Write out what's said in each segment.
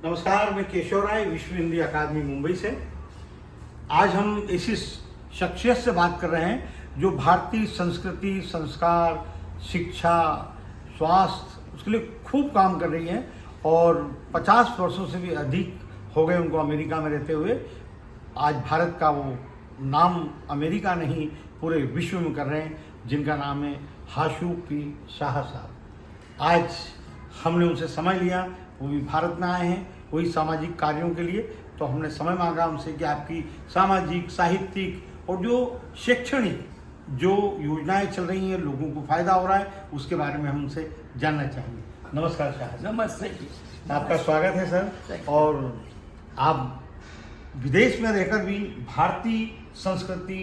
नमस्कार, मैं केशव राय, विश्व हिंदी अकादमी मुंबई से। आज हम ऐसी शख्सियत से बात कर रहे हैं जो भारतीय संस्कृति, संस्कार, शिक्षा, स्वास्थ्य उसके लिए खूब काम कर रही हैं और 50 वर्षों से भी अधिक हो गए उनको अमेरिका में रहते हुए। आज भारत का वो नाम अमेरिका नहीं पूरे विश्व में कर रहे हैं, जिनका नाम है हाशु पी शाह साहब। आज हमने उनसे समय लिया, वो भी भारत में आए हैं वही सामाजिक कार्यों के लिए, तो हमने समय मांगा उनसे कि आपकी सामाजिक, साहित्यिक और जो शैक्षणिक जो योजनाएं चल रही हैं, लोगों को फायदा हो रहा है, उसके बारे में हम उनसे जानना चाहेंगे। नमस्कार शाह साहब। नमस्ते जी। आपका स्वागत है सर। और आप विदेश में रहकर भी भारतीय संस्कृति,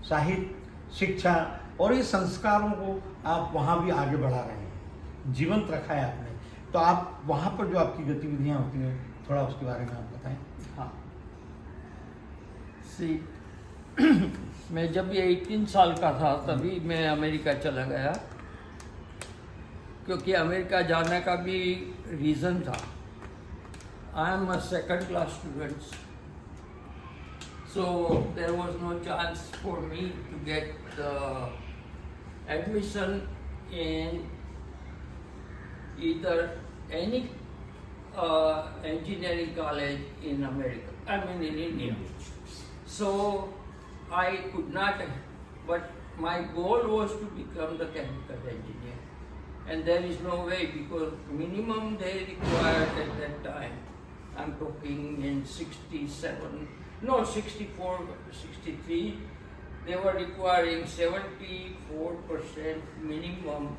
साहित्य, शिक्षा और ये संस्कारों को आप वहाँ भी आगे बढ़ा रहे हैं, जीवंत रखा है आपने। तो आप वहाँ पर जो आपकी गतिविधियाँ होती हैं, थोड़ा उसके बारे में आप बताएं। हाँ मैं जब ये 18 साल का था तभी मैं अमेरिका चला गया, क्योंकि अमेरिका जाने का भी रीज़न था। I am a second class student, so there was no chance for me to get admission in either any engineering college in America, I mean in India. So I could not, but my goal was to become the chemical engineer. And there is no way, because minimum they required at that time, I'm talking in 67, no 64, 63, they were requiring 74% minimum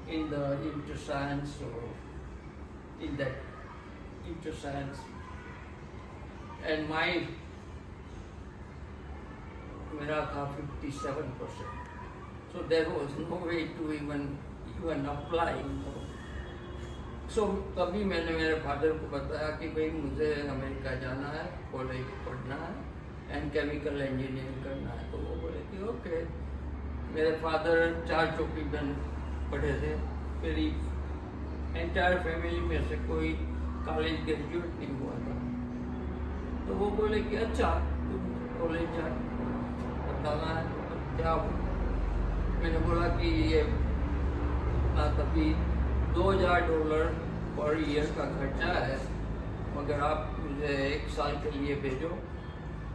in the inter-science or in that inter-science, and मेरा था 57%, so there was no way to even apply. So तभी मैंने मेरे father को बताया कि भाई मुझे अमेरिका जाना है, कॉलेज पढ़ना है एंड केमिकल इंजीनियरिंग करना है। तो वो बोले कि ओके। मेरे फादर 4 चौकी बन पढ़े थे, मेरी एंटायर फैमिली में से कोई कॉलेज ग्रेजुएट नहीं हुआ था। तो वो बोले कि अच्छा तुम कॉलेज जा, बताना है तो क्या हो। मैंने बोला कि ये ना तभी $2000 पर ईयर का खर्चा है, मगर आप मुझे 1 साल के लिए भेजो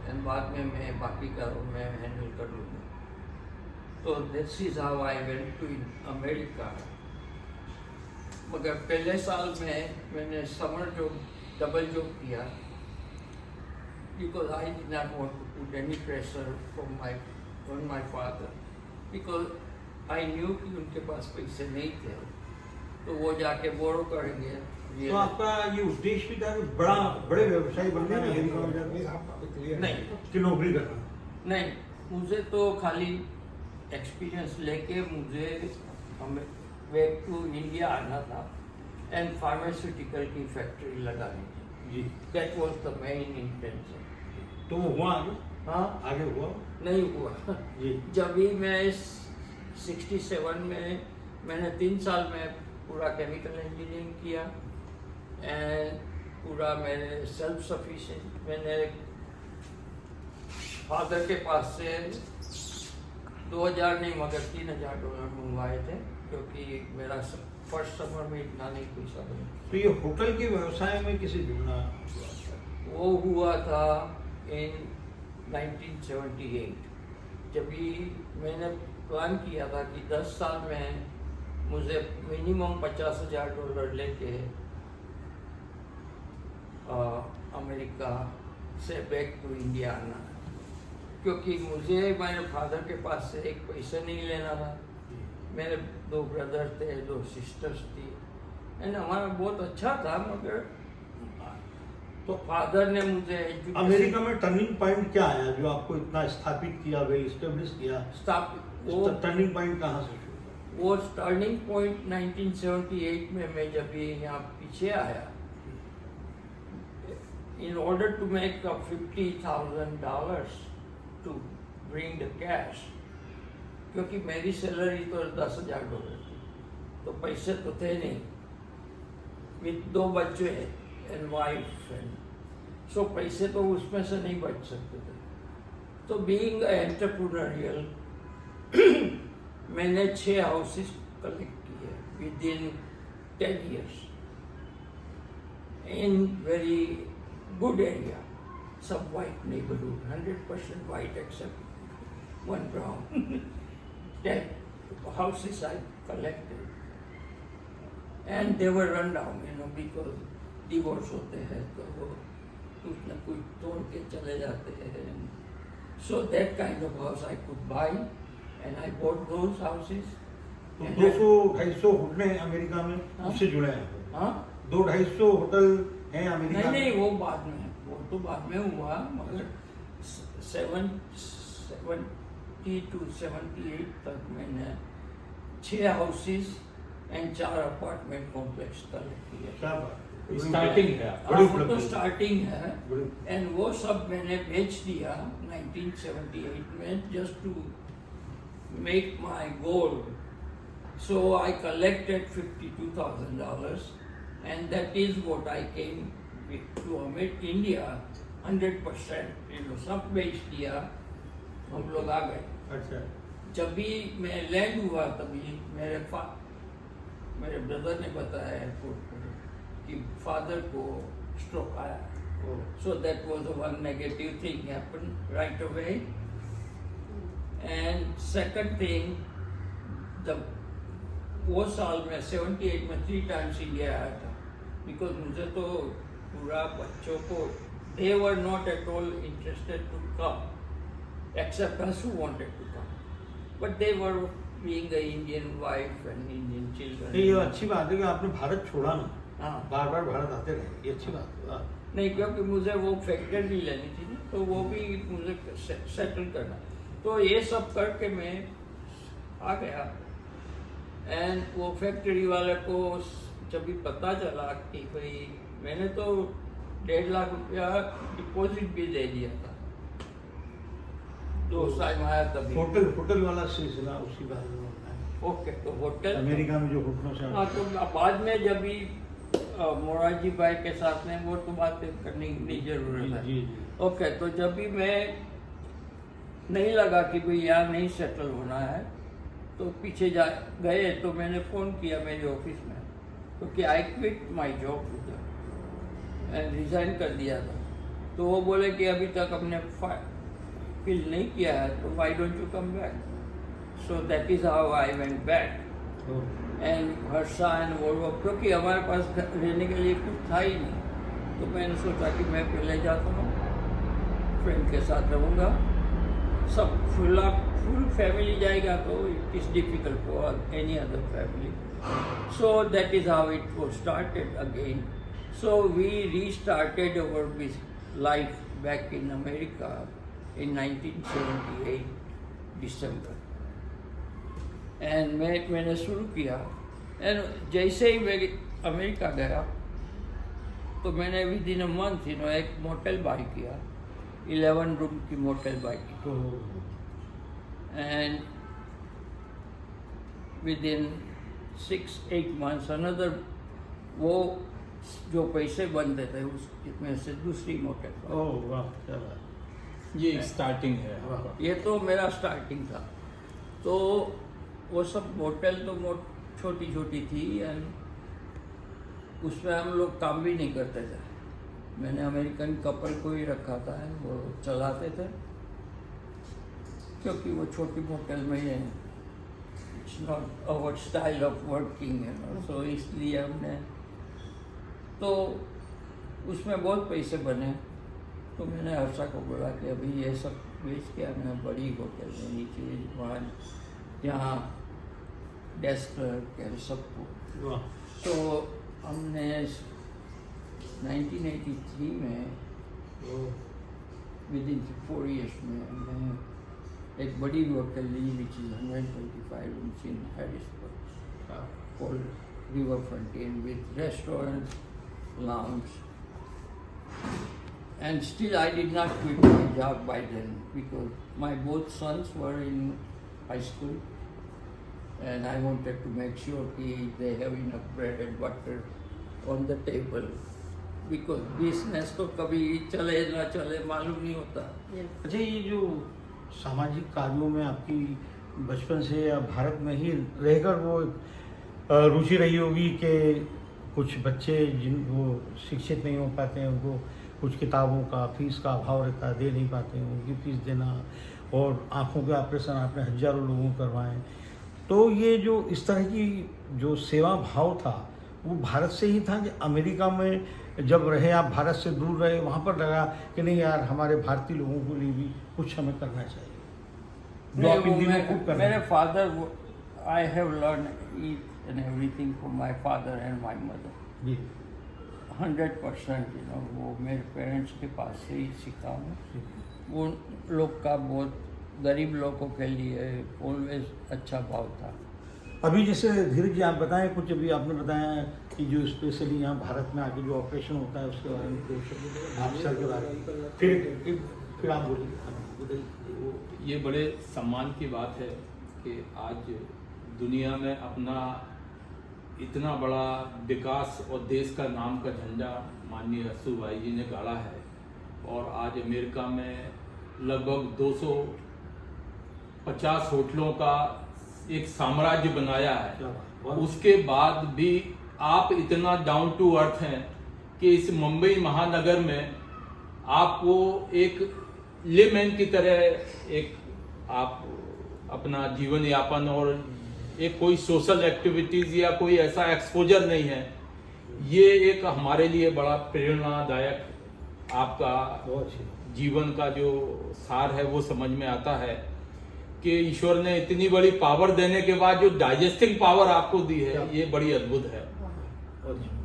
एंड बाद में मैं बाकी का मैं हैंडल कर लूँगा। तो this is how I went to America. मगर पहले साल में मैंने समर जॉब, डबल जॉब किया, because I did not want to put any pressure on my father, because I knew कि उनके पास पैसे नहीं थे, तो वो जाके बोरो करेंगे। तो आपका ये उद्देश्य था कि बड़े व्यवसायी बनना है अमेरिका में जाकर? नहीं कि नौकरी करना? नहीं, मुझे तो खाली एक्सपीरियंस लेके मुझे बैक टू इंडिया आना था एंड फार्मास्यूटिकल की फैक्ट्री लगानी थी जी। That was the main intention. तो वो हुआ आगे? हाँ, आगे हुआ? नहीं हुआ जी। जब भी मैं 67 में मैंने 3 साल में पूरा केमिकल इंजीनियरिंग किया एंड पूरा मैंने सेल्फ सफिशिएंट। मैंने फादर के पास से 2000 नहीं मगर $3000 मंगवाए थे, क्योंकि मेरा फर्स्ट समर में इतना नहीं पैसा बना। तो ये होटल के व्यवसाय में किसे जुड़ना? वो हुआ था इन 1978, जब भी मैंने प्लान किया था कि 10 साल में मुझे मिनिमम $50,000 लेके अमेरिका से बैक टू इंडिया आना है, क्योंकि मुझे मेरे फादर के पास से एक पैसा नहीं लेना था। मेरे 2 ब्रदर थे, 2 सिस्टर्स थी एंड हमारा बहुत अच्छा था। मगर तो फादर ने मुझे अमेरिका में टर्निंग पॉइंट क्या आया जो आपको इतना स्थापित किया, वेल एस्टेब्लिश किया? वो टर्निंग पॉइंट कहाँ से शुरू? वो टर्निंग पॉइंट 1978 में मैं जब भी यहाँ पीछे आया, in order to make up $50,000 to bring the cash, क्योंकि मेरी सैलरी तो $10,000 थी, तो पैसे तो थे नहीं। विद 2 बच्चे एंड वाइफ एंड सो पैसे तो उसमें से नहीं बच सकते थे. तो बीइंग एंटरप्रेन्योरियल मैंने 6 हाउसेस कलेक्ट किए with in 10 years in very good area, some white neighborhood, 100% white except one brown. 10 houses I collected, and they were run down, because divorce होते हैं तो वो कुछ न कुछ तोड़ के चले जाते हैं. So that kind of house I could buy, and I bought those houses. तो And 200-250 होटल हैं अमेरिका में, हाँ? उससे जुड़े हैं. हाँ? 200-250 होटल हैं अमेरिका नहीं में. वो बाद में, वो तो बाद में हुआ, मगर 70 to 78 तक मैंने 6 houses and 4 apartment complex collect किए. क्या बात है. स्टार्टिंग है. बड़ी वो तो उपलब्धि. स्टार्टिंग है, बड़ी. एंड वो सब मैंने बेच दिया 1978 में just to make my goal. So I collected $52,000, and that is what I came to India 100%. सब बेच दिया, हम लोग आ गए. अच्छा. जब भी मैं लैंड हुआ तभी मेरे ब्रदर ने बताया एयरपोर्ट पर कि फादर को स्ट्रोक आया. ओ. So that was the one negative thing happened right away. And second thing, वो साल में 78 में 3 times इंडिया आया था, बिकॉज मुझे तो पूरा बच्चों को they were not at all interested to come, except us who wanted to come, but they were being an Indian wife and Indian children. ये अच्छी बात है कि आपने भारत छोड़ा ना. हाँ. बार बार भारत आते रहे, ये अच्छी बात है. नहीं, क्योंकि मुझे वो फैक्ट्री लेनी थी ना, तो वो भी मुझे सेटल करना. तो ये सब करके मैं आ गया. एंड वो फैक्ट्री वाले को जब भी पता चला कि भाई मैंने तो 1.5 लाख रुपया डिपॉजिट भी दे दिया था, तो टाइम आया तभी. होटल वाला सिलसिला उसी बात में होता है. ओके, तो होटल अमेरिका में जो होटलों से. हाँ, तो बाद में जब भी मोरारजी भाई के साथ में वो तो बात करने की जरूरत है. जी, जी. ओके, तो जब भी मैं नहीं लगा कि भाई यहाँ नहीं सेटल होना है, तो पीछे गए तो मैंने फ़ोन किया मेरे ऑफिस में, क्योंकि I quit my job and resign कर दिया था. तो वो बोले कि अभी तक हमने फिल नहीं किया है, तो why don't you come back. So that is how I went back. And Harsha and वो, क्योंकि हमारे पास रहने के लिए कुछ था ही नहीं, तो मैंने सोचा कि मैं पहले जाता हूँ, फ्रेंड के साथ रहूँगा. सब फुल फैमिली जाएगा तो it is difficult for any other family. So that is how it was started again. So we restarted our life back in America in 1978 December. And मैंने शुरू किया. एंड जैसे ही मैं अमेरिका गया तो मैंने विद इन अ मंथ एक motel by किया, 11 रूम की मोटेल बाई की. And with in 6-8 months another, वो जो पैसे बनते थे उसमें से दूसरी मोटेल. ओह वाह, क्या बात. ये स्टार्टिंग है. ये तो मेरा स्टार्टिंग था. तो वो सब मोटेल तो छोटी छोटी थी, एंड उसमें हम लोग काम भी नहीं करते थे. मैंने अमेरिकन कपल को ही रखा था, वो चलाते थे, क्योंकि वो छोटी मोटेल में ही है. It's not our style of working है, सो इसलिए हमने, तो उसमें बहुत पैसे बने. तो मैंने हर्षा को बोला कि अभी ये सब बेच के हमें बड़ी होटल लेनी चाहिए, वहाँ जहाँ डेस्क क्लर्क सबको. तो हमने 1983 में विद इन 4 years में हमने एक बड़ी होटल ली, which is 125 rooms in Harrisburg, called Riverfront Inn, with restaurant, lounge. And still I did not quit my job by then, because my both sons were in high school, and I wanted to make sure that they have enough bread and butter on the table because business तो कभी चले ना चले मालूम नहीं होता। अच्छा, ये जो सामाजिक कार्यों में आपकी बचपन से या भारत में ही रहकर वो रुचि रही होगी कि कुछ बच्चे जिन वो शिक्षित नहीं हो पाते हैं, उनको कुछ किताबों का फीस का अभाव रहता है, दे नहीं पाते हैं, उनकी फीस देना, और आँखों के ऑपरेशन आपने हजारों लोगों को करवाएं। तो ये जो इस तरह की जो सेवा भाव था वो भारत से ही था कि अमेरिका में जब रहे आप, भारत से दूर रहे, वहाँ पर लगा कि नहीं यार हमारे भारतीय लोगों के लिए भी कुछ हमें करना चाहिए, जो आप इन दिनों खूब कर रहे मेरे हैं? Father, I have learn each and everything from my father and my mother जी 100%। वो मेरे पेरेंट्स के पास से ही सीखा हूँ। वो लोग का बहुत गरीब लोगों के लिए ऑलवेज अच्छा भाव था। अभी जैसे धीरज जी आप बताएं कुछ, अभी आपने बताया कि जो स्पेशली यहाँ भारत में आके जो ऑपरेशन होता है उसके बारे में कुछ आप सर के बारे में फिर आप बोलिए। ये बड़े सम्मान की बात है कि आज दुनिया में अपना इतना बड़ा विकास और देश का नाम का झंडा माननीय अशु भाई जी ने गाड़ा है, और आज अमेरिका में लगभग 250 होटलों का एक साम्राज्य बनाया है। उसके बाद भी आप इतना डाउन टू अर्थ हैं कि इस मुंबई महानगर में आपको एक लेमैन की तरह एक आप अपना जीवन यापन और एक कोई सोशल एक्टिविटीज या कोई ऐसा एक्सपोजर नहीं है। ये एक हमारे लिए बड़ा प्रेरणादायक आपका जीवन का जो सार है वो समझ में आता है कि ईश्वर ने इतनी बड़ी पावर देने के बाद जो डाइजेस्टिंग पावर आपको दी है ये बड़ी अद्भुत है।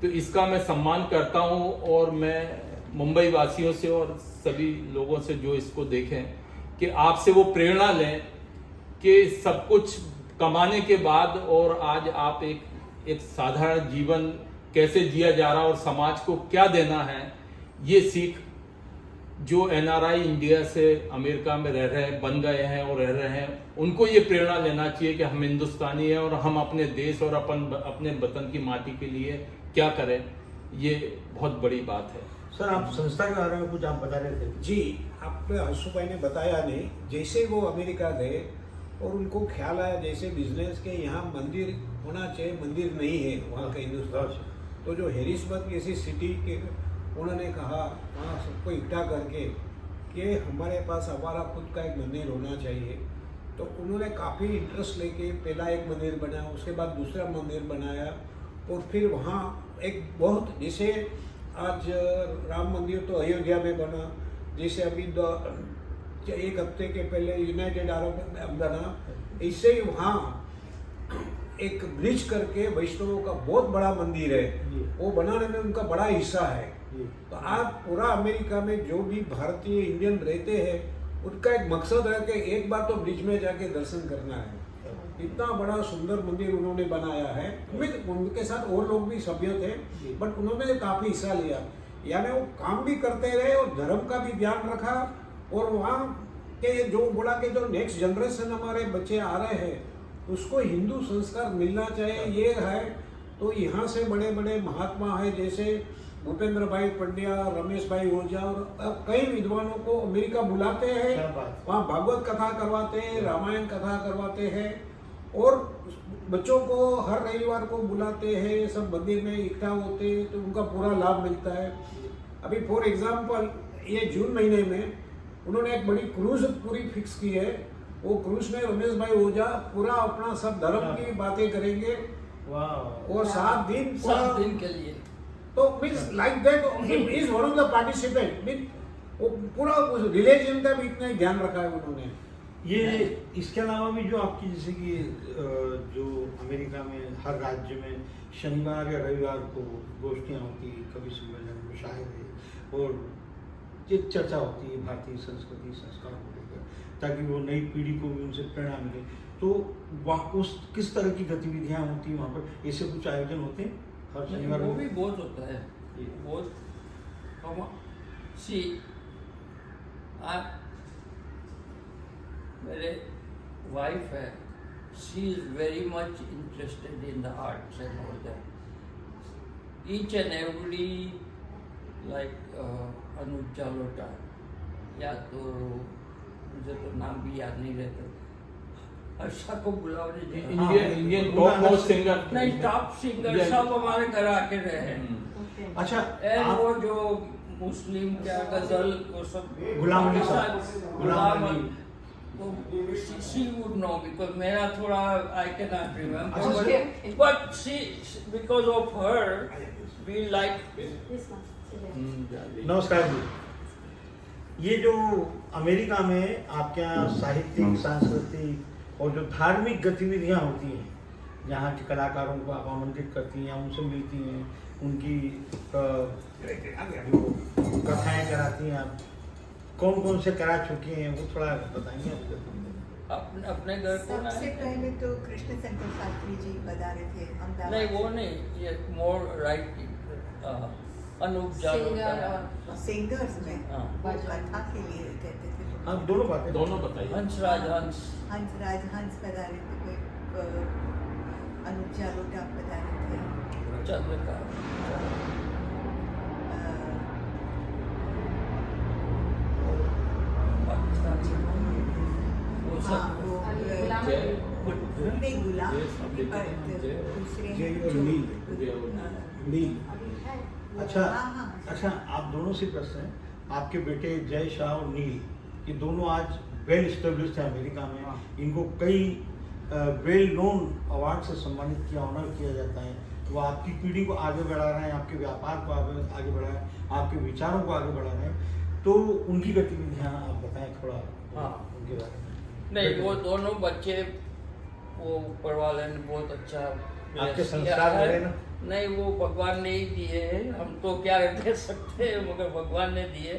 तो इसका मैं सम्मान करता हूँ, और मैं मुंबई वासियों से और सभी लोगों से जो इसको देखें कि आपसे वो प्रेरणा लें कि सब कुछ कमाने के बाद और आज आप एक साधारण जीवन कैसे जिया जा रहा और समाज को क्या देना है, ये सीख जो एनआरआई इंडिया से अमेरिका में रह रहे हैं, बन गए हैं और रह रहे हैं, उनको ये प्रेरणा लेना चाहिए कि हम हिंदुस्तानी हैं और हम अपने देश और अपने वतन की माटी के लिए क्या करें। ये बहुत बड़ी बात है। सर आप संस्था के बारे में कुछ आप बता रहे थे? जी, आपने अशु भाई ने बताया नहीं, जैसे वो अमेरिका गए और उनको ख्याल आया जैसे बिजनेस के यहाँ मंदिर होना चाहिए, मंदिर नहीं है वहाँ का हिंदुस्तान। तो जो हैरिसबर्ग जैसी सिटी के उन्होंने कहा वहाँ सबको इकट्ठा करके कि हमारे पास हमारा खुद का एक मंदिर होना चाहिए। तो उन्होंने काफ़ी इंटरेस्ट लेके पहला एक मंदिर बनाया, उसके बाद दूसरा मंदिर बनाया, और फिर वहाँ एक बहुत जैसे आज राम मंदिर तो अयोध्या में बना, जैसे अभी 1 हफ्ते के पहले यूनाइटेड अरब बना, इससे ही वहाँ एक ब्रिज करके वैष्णवों का बहुत बड़ा मंदिर है, वो बनाने में उनका बड़ा हिस्सा है। तो आप पूरा अमेरिका में जो भी भारतीय इंडियन रहते हैं उनका एक मकसद है कि एक बार तो ब्रिज में जाके दर्शन करना है। इतना बड़ा सुंदर मंदिर उन्होंने बनाया है। उनके साथ और लोग भी सभ्य थे, बट उन्होंने काफी हिस्सा लिया, यानी वो काम भी करते रहे और धर्म का भी ध्यान रखा। और वहाँ के जो बोला कि जो नेक्स्ट जनरेशन हमारे बच्चे आ रहे हैं उसको हिंदू संस्कार मिलना चाहिए, ये है। तो यहाँ से बड़े बड़े महात्मा है जैसे भूपेंद्र भाई पंड्या, रमेश भाई ओझा और कई विद्वानों को अमेरिका बुलाते हैं, वहाँ भागवत कथा करवाते हैं, रामायण कथा करवाते हैं, और बच्चों को हर रविवार को बुलाते हैं, सब मंदिर में इकट्ठा होते हैं, तो उनका पूरा लाभ मिलता है। अभी फॉर एग्जाम्पल ये जून महीने में उन्होंने एक बड़ी क्रूज पूरी फिक्स की है। वो क्रूज में रमेश भाई ओझा पूरा अपना सब धर्म की बातें करेंगे और 7 दिन के लिए। तो means like that is one of the participant, mean वो पूरा उस रिलीजन का भी इतना ध्यान रखा है उन्होंने। ये इसके अलावा भी जो आपकी जैसे कि जो अमेरिका में हर राज्य में शनिवार या रविवार को गोष्ठियाँ होती, कवि सम्मेलन, मुशायरे और एक चर्चा होती है भारतीय संस्कृति संस्कारों को लेकर, ताकि वो नई पीढ़ी को भी उनसे प्रेरणा मिले। तो वहाँ उस किस तरह की गतिविधियाँ होती हैं वहाँ पर? ऐसे कुछ आयोजन होते हैं हर शनिवार? वो भी बहुत होता है, बहुत। सी मेरे वाइफ है, she is very much interested in the arts and all that. Each and every like Anuj Jalota, या तो मुझे तो नाम भी याद नहीं रहता, हर्षा को बुलाओ जी, इंडियन टॉप मोस्ट सिंगर, नहीं टॉप सिंगर सब हमारे घर आके रहे हैं। अच्छा, एंड वो जो मुस्लिम क्या गजल वो सब गुलाम अली साहब, Ghulam Ali, she would know because मेरा थोड़ा I cannot remember, but she because of her we like नमस्कार जी। ये जो अमेरिका में आपके यहाँ साहित्यिक, सांस्कृतिक और जो धार्मिक गतिविधियाँ होती हैं, यहाँ के कलाकारों को आप आमंत्रित करती हैं, उनसे मिलती हैं, उनकी जो कथाएं कराती हैं, आप कौन कौन से करा चुकी हैं वो थोड़ा बताएंगे आप? अपने घर को ना, सबसे पहले तो कृष्ण शंकर शास्त्री जी पधारे थे अहमदाबाद। नहीं वो नहीं, ये more right Anoop Jalota singers में हाँ। वो कथा के लिए कहते थे। आप दोनों बातें दोनों बताइए। हंसराज हंस हंस पधारे थे, कोई अनूप जालोटा पधारे थे, चंद्रकांत पाकिस्तान से वो हाँ, सब वो जय नहीं गुलाम जय सब पर जय दूसरे जय हैं और जो- नील। हाँ, नील। अच्छा हाँ, हाँ। अच्छा, आप दोनों से प्रश्न है, आपके बेटे जय शाह और नील, ये दोनों आज वेल स्टेब्लिश्ड है अमेरिका में, इनको कई वेल नोन अवार्ड से सम्मानित किया, ऑनर किया जाता है। वो आपकी पीढ़ी को आगे बढ़ा रहे हैं, आपके व्यापार को आगे बढ़ा रहे हैं, आपके विचारों को आगे बढ़ा रहे हैं, तो उनकी गतिविधियाँ आप बताएं थोड़ा हाँ। उनके बारे में। नहीं वो दोनों बच्चे वो ऊपर वाले ने बहुत अच्छा आपके bless किया संस्कार है। मिले ना? नहीं वो भगवान ने ही दिए हैं, हम तो क्या दे सकते हैं, मगर भगवान ने दिए।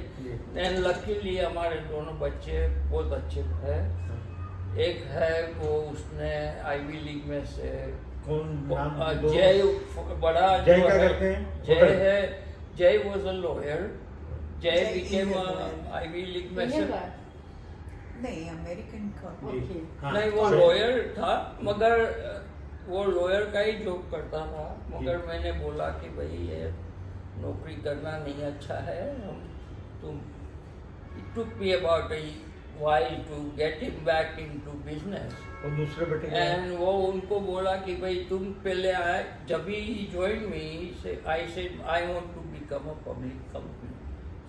एंड लकीली हमारे दोनों बच्चे बहुत अच्छे हैं। एक है वो उसने आईवी लीग में से कौन नाम? दो- जय बड़ा जय जो क्या है, करते हैं? जय है, जय was a lawyer, Jay Jay became is a lawyer. Ivy League में से नहीं अमेरिकन का हाँ, नहीं वो जय। लॉयर था, मगर वो लॉयर का ही जॉब करता था, मगर मैंने बोला कि भाई ये नौकरी करना नहीं अच्छा है, तुम it took me about a while to get him back into business. और दूसरे बेटे क्या है? एंड वो उनको बोला कि भाई तुम पहले आए, जब ही join me I said I want to become a public company,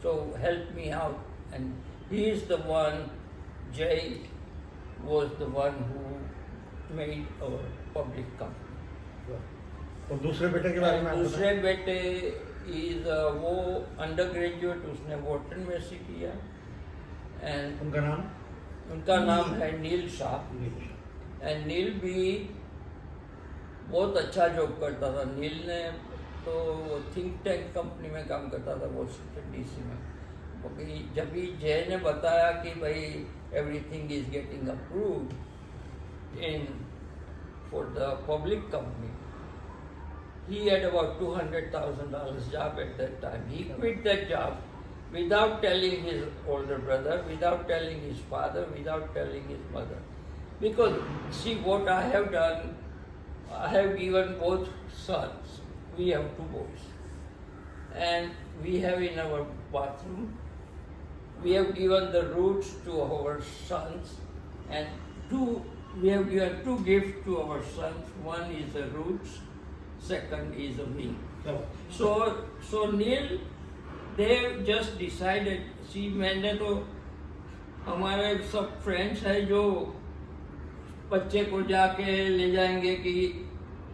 so help me out, and he is the one, Jay was the one who made our public company. और दूसरे बेटे के बारे में आप दूसरे बेटे इज वो अंडर ग्रेजुएट उसने वॉटन में से किया, बताएं। एंड उनका नाम? उनका नाम है नील शाह। एंड नील भी बहुत अच्छा जॉब करता था। नील ने तो थिंक टैंक कंपनी में काम करता था वॉशिंगटन डीसी में, क्योंकि जब भी जय ने बताया कि भाई everything is getting approved in for the public company, he had about $200,000 job at that time. He quit that job without telling his older brother, without telling his father, without telling his mother. Because see what I have done, I have given both sons. We have 2 boys. And we have in our bathroom, we have given the roots to our sons, and we have given 2 gifts to our sons. One is the roots, second is a wing. So Neil, they just decided, see मैंने तो हमारे सब friends हैं जो बच्चे को जाके ले जाएंगे कि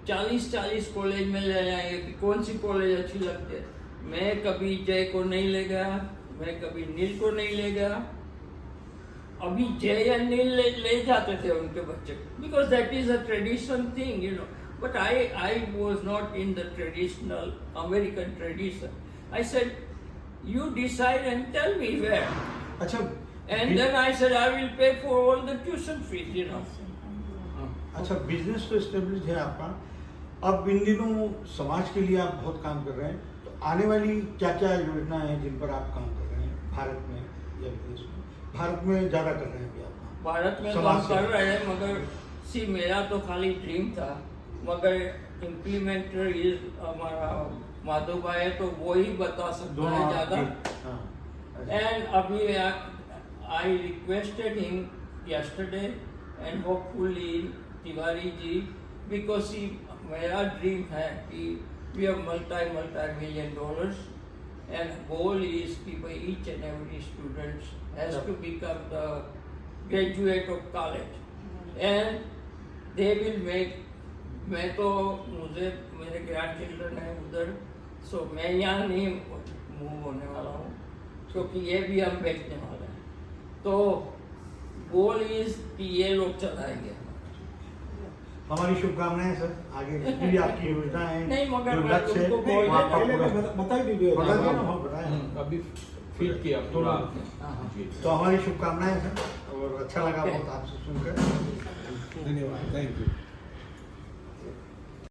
40 कॉलेज में ले जाएंगे कि कौन सी कॉलेज अच्छी लगती है। मैं कभी जय को नहीं ले गया, मैं कभी नील को नहीं ले गया। अभी जय या नील ले जाते थे उनके बच्चे को, because that is a tradition thing, you know. But I was not in the traditional American tradition. I said, you decide and tell me where. अच्छा, And then I said, I will pay for all the tuition fees, you know. अच्छा, business तो establish है आपका। अब इन दिनों समाज के लिए आप बहुत काम कर रहे हैं, तो आने वाली क्या क्या योजना है जिन पर आप काम कर रहे हैं भारत में या विदेश में? भारत में ज़्यादा कर रहे हैं अभी आप काम। भारत में तो समाज हम से। कर रहे हैं, मगर सी मेरा तो खाली ड्रीम था, मगर इम्प्लीमेंटर इज हमारा माधव भाई है तो वो ही बता सकता दोनों है ज्यादा। हाँ, एंड अभी I requested him yesterday and hopefully Tiwari ji, because मेरा ड्रीम है कि we have multi million dollars and goal is कि भाई each and every student has to become the graduate of college and they will make, मैं तो मुझे मेरे grand children है उधर, सो मैं यहाँ नहीं मूव होने वाला हूँ क्योंकि ये भी हम बेचने वाले हैं। तो गोल इज कि ये लोग चलाएंगे। हमारी शुभकामनाएं सर, आगे जितनी भी आपकी योजनाएं नहीं, मगर जो मैं लक्ष्य है तुमको वो बोल आपका पहले पूरा बता दीजिए। बता दिया ना, हाँ, बताया। अभी फीड किया पूरा आपने। हाँ। जी। तो हमारी शुभकामनाएं सर, और अच्छा लगा बहुत आपसे सुनकर। धन्यवाद, थैंक यू।